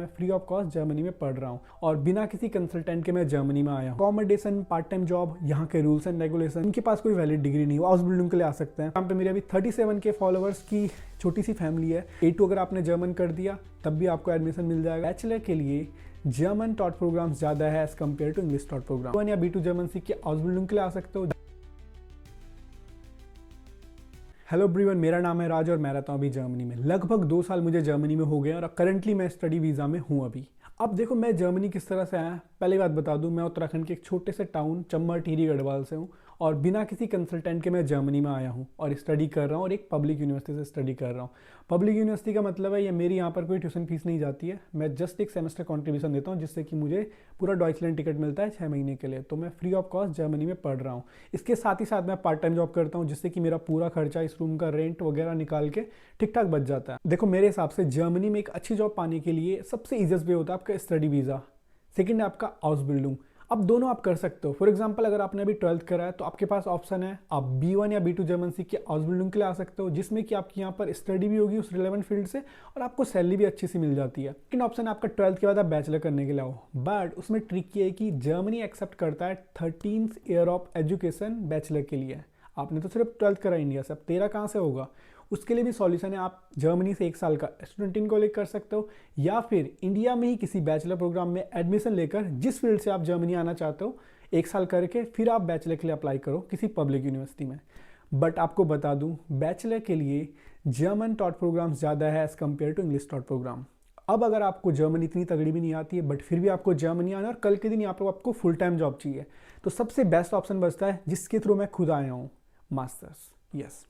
मैं free of cost Germany में पढ़ रहा हूँ और बिना किसी कंसल्टेंट के मैं जर्मनी में आया हूँ। अकोमोडेशन, पार्ट टाइम जॉब, यहाँ के रूल्स एंड रेगुलेशन, इनके पास कोई वैलिड डिग्री नहीं हो, हाउस बिल्डिंग के लिए आ सकते हैं। यहाँ पे मेरे अभी 37 के फॉलोअर्स की छोटी सी फैमिली है। A2 अगर आपने जर्मन कर दिया तब भी आपको एडमिशन मिल जाएगा। बैचलर के लिए जर्मन टॉट प्रोग्राम्स ज़्यादा है as compare to English taught program. B1 या B2 जर्मन सीख के हाउस बिल्डिंग के लिए आ सकते हो। हेलो एवरीवन, मेरा नाम है राज और मैं रहता हूँ अभी जर्मनी में। लगभग 2 साल मुझे जर्मनी में हो गए और करंटली मैं स्टडी वीज़ा में हूँ अभी। अब देखो मैं जर्मनी किस तरह से आया, पहली बात बता दूं, मैं उत्तराखंड के एक छोटे से टाउन चम्बर टिहरी गढ़वाल से हूँ और बिना किसी कंसल्टेंट के मैं जर्मनी में आया हूँ और स्टडी कर रहा हूँ और एक पब्लिक यूनिवर्सिटी से स्टडी कर रहा हूँ। पब्लिक यूनिवर्सिटी का मतलब है ये मेरी यहाँ पर कोई ट्यूशन फीस नहीं जाती है, मैं जस्ट एक सेमेस्टर कॉन्ट्रीब्यूशन देता हूँ जिससे कि मुझे पूरा डॉइचलैंड टिकट मिलता है 6 महीने के लिए। तो मैं फ्री ऑफ कॉस्ट जर्मनी में पढ़ रहा हूँ। इसके साथ ही साथ मैं पार्ट टाइम जॉब करता हूँ जिससे कि मेरा पूरा खर्चा, इस रूम का रेंट वगैरह निकाल के ठीक ठाक बच जाता है। देखो मेरे हिसाब से जर्मनी में एक अच्छी जॉब पाने के लिए सबसे ईजिएस्ट वे होता है आपका स्टडी वीज़ा, सेकंड है आपका हाउस बिल्डिंग। अब दोनों आप कर सकते हो। फॉर एग्जांपल अगर आपने अभी 12th करा है तो आपके पास ऑप्शन है आप B1 या B2 जर्मन सीख के हाउस बिल्डिंग के लिए आ सकते हो, जिसमें कि आपकी यहाँ पर स्टडी भी होगी उस रिलेवेंट फील्ड से और आपको सैलरी भी अच्छी सी मिल जाती है। लेकिन ऑप्शन है आपका 12th के बाद आप बैचलर करने के लिए आओ, बट उसमें ट्रिक ये है कि जर्मनी एक्सेप्ट करता है 13th year of education bachelor के लिए। आपने तो सिर्फ 12th करा इंडिया से, अब 13 कहाँ से होगा? उसके लिए भी सॉल्यूशन है, आप जर्मनी से 1 साल का स्टूडेंट इन कॉलेज कर सकते हो या फिर इंडिया में ही किसी बैचलर प्रोग्राम में एडमिशन लेकर जिस फील्ड से आप जर्मनी आना चाहते हो 1 साल करके फिर आप बैचलर के लिए अप्लाई करो किसी पब्लिक यूनिवर्सिटी में। बट आपको बता दूं बैचलर के लिए जर्मन टॉट प्रोग्राम ज़्यादा है as compare to English taught program. अब अगर आपको जर्मन इतनी तगड़ी भी नहीं आती है बट फिर भी आपको जर्मनी आना और कल के दिन यहाँ पर आपको फुल टाइम जॉब चाहिए तो सबसे बेस्ट ऑप्शन बचता है जिसके थ्रू मैं खुद आया हूँ, मास्टर्स। यस,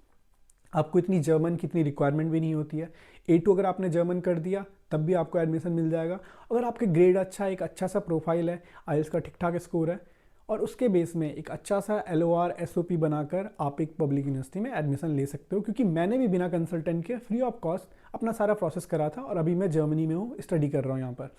आपको इतनी जर्मन की इतनी रिक्वायरमेंट भी नहीं होती है। A2 अगर आपने जर्मन कर दिया तब भी आपको एडमिशन मिल जाएगा। अगर आपके ग्रेड अच्छा है, एक अच्छा सा प्रोफाइल है, IELTS का ठीक ठाक स्कोर है और उसके बेस में एक अच्छा सा LOR SOP बनाकर आप एक पब्लिक यूनिवर्सिटी में एडमिशन ले सकते हो। क्योंकि मैंने भी बिना कंसल्टेंट के फ्री ऑफ कॉस्ट अपना सारा प्रोसेस करा था और अभी मैं जर्मनी में हूँ, स्टडी कर रहा हूँ यहाँ पर।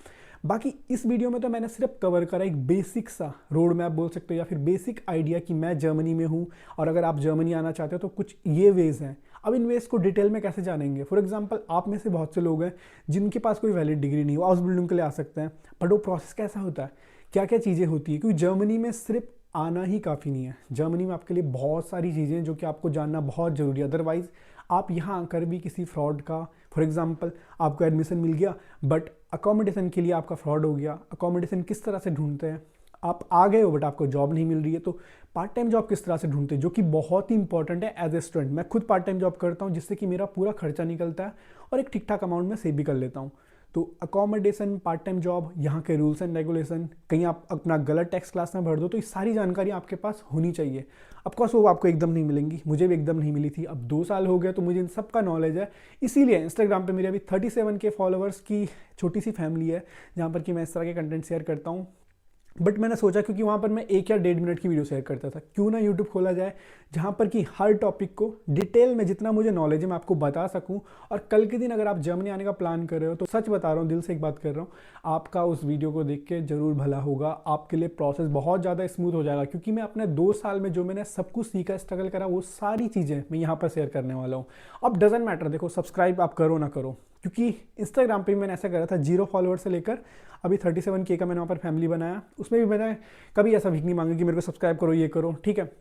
बाकी इस वीडियो में तो मैंने सिर्फ कवर करा एक बेसिक सा रोड मैप बोल सकते हो या फिर बेसिक आइडिया कि मैं जर्मनी में हूँ और अगर आप जर्मनी आना चाहते हो तो कुछ ये वेज हैं। अब इन वेज को डिटेल में कैसे जानेंगे? फॉर एग्जांपल आप में से बहुत से लोग हैं जिनके पास कोई वैलिड डिग्री नहीं हो, हाउस बिल्डिंग के लिए आ सकते हैं, बट वो प्रोसेस कैसा होता है, क्या क्या चीज़ें होती है? क्योंकि जर्मनी में सिर्फ आना ही काफ़ी नहीं है, जर्मनी में आपके लिए बहुत सारी चीज़ें हैं जो कि आपको जानना बहुत ज़रूरी है। अदरवाइज़ आप यहाँ आकर भी किसी फ्रॉड का, फॉर एग्जांपल आपको एडमिशन मिल गया बट अकोमोडेशन के लिए आपका फ्रॉड हो गया, अकोमोडेशन किस तरह से ढूंढते हैं, आप आ गए हो बट आपको जॉब नहीं मिल रही है तो पार्ट टाइम जॉब किस तरह से ढूंढते हैं, जो कि बहुत ही इंपॉर्टेंट है एज ए स्टूडेंट। मैं खुद पार्ट टाइम जॉब करता हूँ जिससे कि मेरा पूरा खर्चा निकलता है और एक ठीक ठाक अमाउंट में सेव भी कर लेता हूँ। तो अकोमोडेशन, पार्ट टाइम जॉब, यहाँ के रूल्स एंड रेगुलेशन, कहीं आप अपना गलत टैक्स क्लास में भर दो तो ये सारी जानकारी आपके पास होनी चाहिए। ऑफकोर्स वो आपको एकदम नहीं मिलेंगी, मुझे भी एकदम नहीं मिली थी। अब 2 साल हो गए तो मुझे इन सब का नॉलेज है, इसीलिए इंस्टाग्राम पे मेरे अभी 37 के फॉलोअर्स की छोटी सी फैमिली है जहाँ पर कि मैं इस तरह के कंटेंट शेयर करता हूँ। बट मैंने सोचा क्योंकि वहाँ पर मैं 1 या 1.5 मिनट की वीडियो शेयर करता था, क्यों ना यूट्यूब खोला जाए जहाँ पर कि हर टॉपिक को डिटेल में जितना मुझे नॉलेज है मैं आपको बता सकूँ। और कल के दिन अगर आप जर्मनी आने का प्लान कर रहे हो तो सच बता रहा हूँ, दिल से एक बात कर रहा हूँ, आपका उस वीडियो को देख के जरूर भला होगा, आपके लिए प्रोसेस बहुत ज़्यादा स्मूथ हो जाएगा। क्योंकि मैं अपने 2 साल में जो मैंने सब कुछ सीखा, स्ट्रगल करा, वो सारी चीज़ें मैं यहाँ पर शेयर करने वाला हूँ। अब डजेंट मैटर, देखो सब्सक्राइब आप करो ना करो, क्योंकि इंस्टाग्राम पे मैंने ऐसा करा था 0 फॉलोअर से लेकर अभी 37K का मैंने वहाँ पर फैमिली बनाया। उसमें भी मैंने कभी ऐसा वीक नहीं मांगा कि मेरे को सब्सक्राइब करो, ये करो, ठीक है,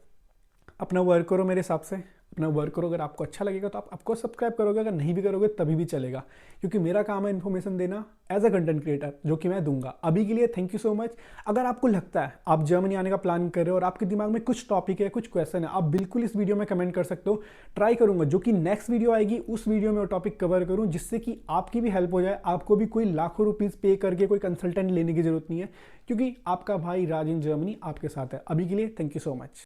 अपना वर्क करो, मेरे हिसाब से अपना वर्क करो। अगर आपको अच्छा लगेगा तो आप आपको सब्सक्राइब करोगे, अगर नहीं भी करोगे तभी भी चलेगा, क्योंकि मेरा काम है इन्फॉर्मेशन देना एज अ कंटेंट क्रिएटर, जो कि मैं दूंगा। अभी के लिए थैंक यू सो मच। अगर आपको लगता है आप जर्मनी आने का प्लान कर रहे हो और आपके दिमाग में कुछ टॉपिक है, कुछ क्वेश्चन है, आप बिल्कुल इस वीडियो में कमेंट कर सकते हो। ट्राई करूंगा जो कि नेक्स्ट वीडियो आएगी उस वीडियो में वो टॉपिक कवर करूं, जिससे कि आपकी भी हेल्प हो जाए, आपको भी कोई लाखों रुपीज़ पे करके कोई कंसल्टेंट लेने की जरूरत नहीं है, क्योंकि आपका भाई राज इन जर्मनी आपके साथ है। अभी के लिए थैंक यू सो मच।